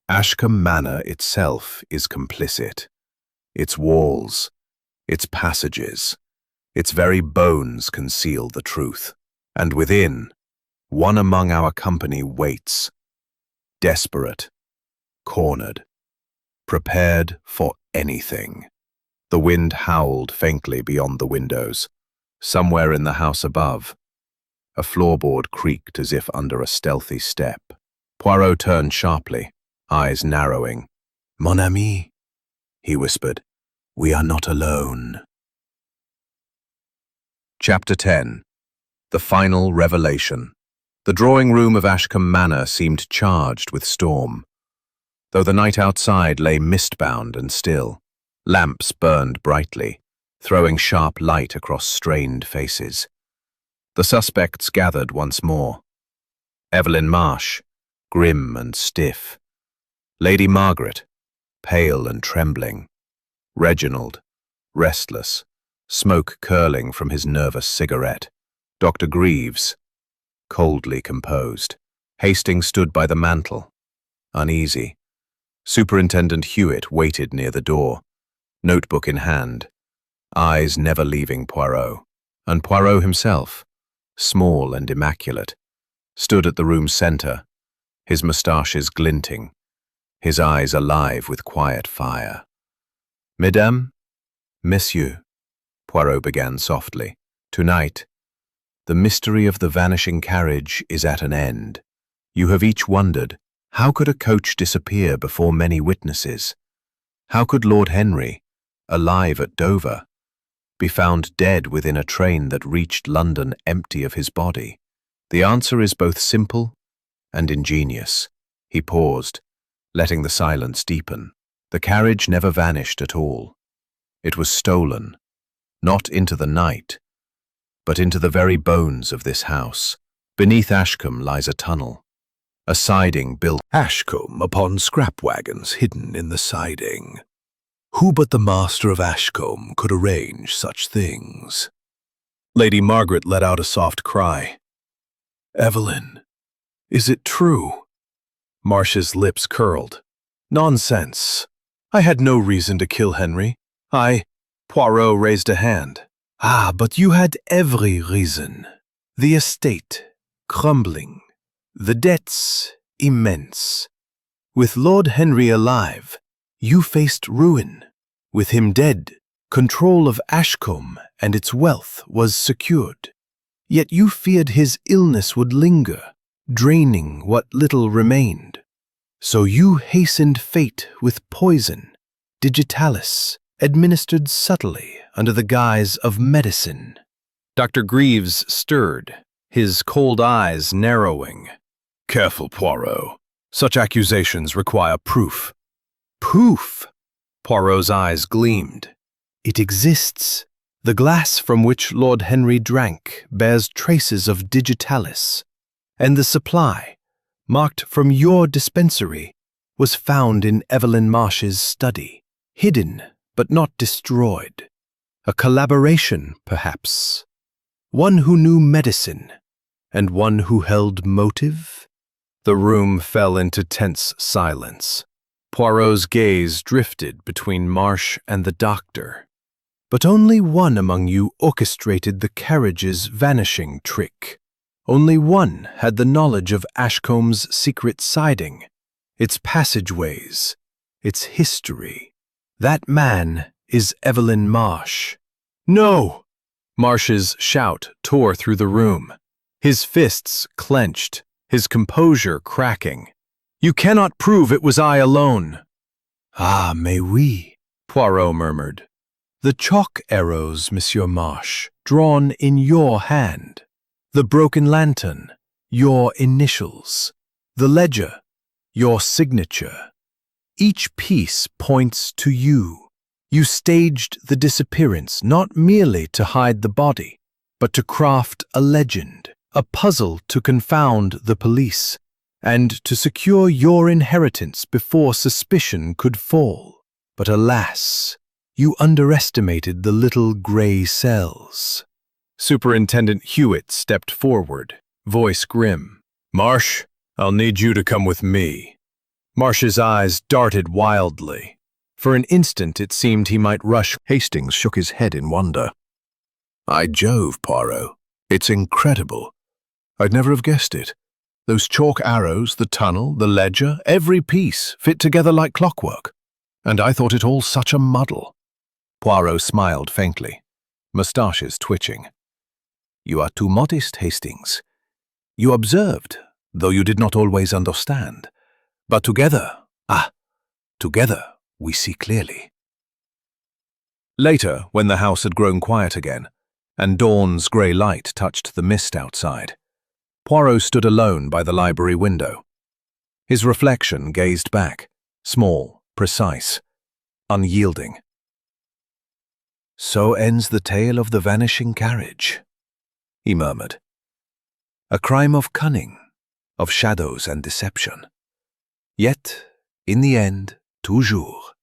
Ashcombe Manor itself is complicit. Its walls, its passages, its very bones conceal the truth. And within, one among our company waits, desperate, cornered, prepared for anything. The wind howled faintly beyond the windows. Somewhere in the house above, a floorboard creaked as if under a stealthy step. Poirot turned sharply, eyes narrowing. "Mon ami," he whispered, "we are not alone." Chapter 10. The Final Revelation. The drawing room of Ashcombe Manor seemed charged with storm. Though the night outside lay mist-bound and still, lamps burned brightly, throwing sharp light across strained faces. The suspects gathered once more. Evelyn Marsh, grim and stiff. Lady Margaret, pale and trembling. Reginald, restless, smoke curling from his nervous cigarette. Dr. Greaves, coldly composed. Hastings stood by the mantel, uneasy. Superintendent Hewitt waited near the door, notebook in hand, eyes never leaving Poirot. And Poirot himself, small and immaculate, stood at the room's center, his moustaches glinting, his eyes alive with quiet fire. "Mesdames, Messieurs," Poirot began softly, "tonight, the mystery of the vanishing carriage is at an end. You have each wondered, how could a coach disappear before many witnesses? How could Lord Henry, alive at Dover, be found dead within a train that reached London empty of his body? The answer is both simple and ingenious." He paused, letting the silence deepen. The carriage never vanished at all. It was stolen, not into the night, but into the very bones of this house. Beneath Ashcombe lies a tunnel, a siding built Ashcombe upon scrap wagons hidden in the siding. Who but the master of Ashcombe could arrange such things? Lady Margaret let out a soft cry. "Evelyn, is it true?" Marsh's lips curled. "Nonsense. I had no reason to kill Henry. Poirot raised a hand. "Ah, but you had every reason. The estate, crumbling. The debts, immense. With Lord Henry alive, you faced ruin. With him dead, control of Ashcombe and its wealth was secured. Yet you feared his illness would linger, draining what little remained. So you hastened fate with poison, digitalis, administered subtly under the guise of medicine." Dr. Greaves stirred, his cold eyes narrowing. "Careful, Poirot. Such accusations require proof." "Proof?" Poirot's eyes gleamed. "It exists. The glass from which Lord Henry drank bears traces of digitalis, and the supply, marked from your dispensary, was found in Evelyn Marsh's study, hidden but not destroyed. A collaboration, perhaps. One who knew medicine, and one who held motive?" The room fell into tense silence. Poirot's gaze drifted between Marsh and the doctor. "But only one among you orchestrated the carriage's vanishing trick. Only one had the knowledge of Ashcombe's secret siding, its passageways, its history. That man is Evelyn Marsh." "No!" Marsh's shout tore through the room, his fists clenched, his composure cracking. "You cannot prove it was I alone." "Ah, mais oui," Poirot murmured. "The chalk arrows, Monsieur Marsh, drawn in your hand. The broken lantern, your initials. The ledger, your signature. Each piece points to you. You staged the disappearance not merely to hide the body, but to craft a legend, a puzzle to confound the police, and to secure your inheritance before suspicion could fall. But alas, you underestimated the little gray cells." Superintendent Hewitt stepped forward, voice grim. "Marsh, I'll need you to come with me." Marsh's eyes darted wildly. For an instant it seemed he might rush. Hastings shook his head in wonder. "By Jove, Poirot, it's incredible. I'd never have guessed it. Those chalk arrows, the tunnel, the ledger, every piece fit together like clockwork. And I thought it all such a muddle." Poirot smiled faintly, moustaches twitching. "You are too modest, Hastings. You observed, though you did not always understand. But together, together we see clearly." Later, when the house had grown quiet again, and dawn's grey light touched the mist outside, Poirot stood alone by the library window. His reflection gazed back, small, precise, unyielding. "So ends the tale of the vanishing carriage," he murmured. "A crime of cunning, of shadows and deception. Yet, in the end, toujours,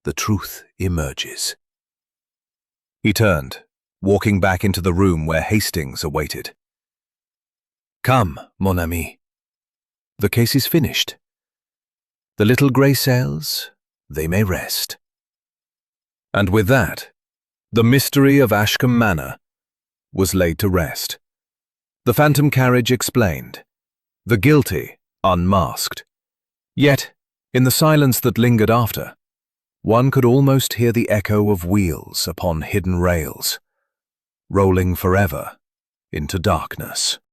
the truth emerges." He turned, walking back into the room where Hastings awaited. "Come, mon ami. The case is finished. The little grey cells, they may rest." And with that, the mystery of Ashcombe Manor was laid to rest. The phantom carriage explained, the guilty unmasked. Yet, in the silence that lingered after, one could almost hear the echo of wheels upon hidden rails, rolling forever into darkness.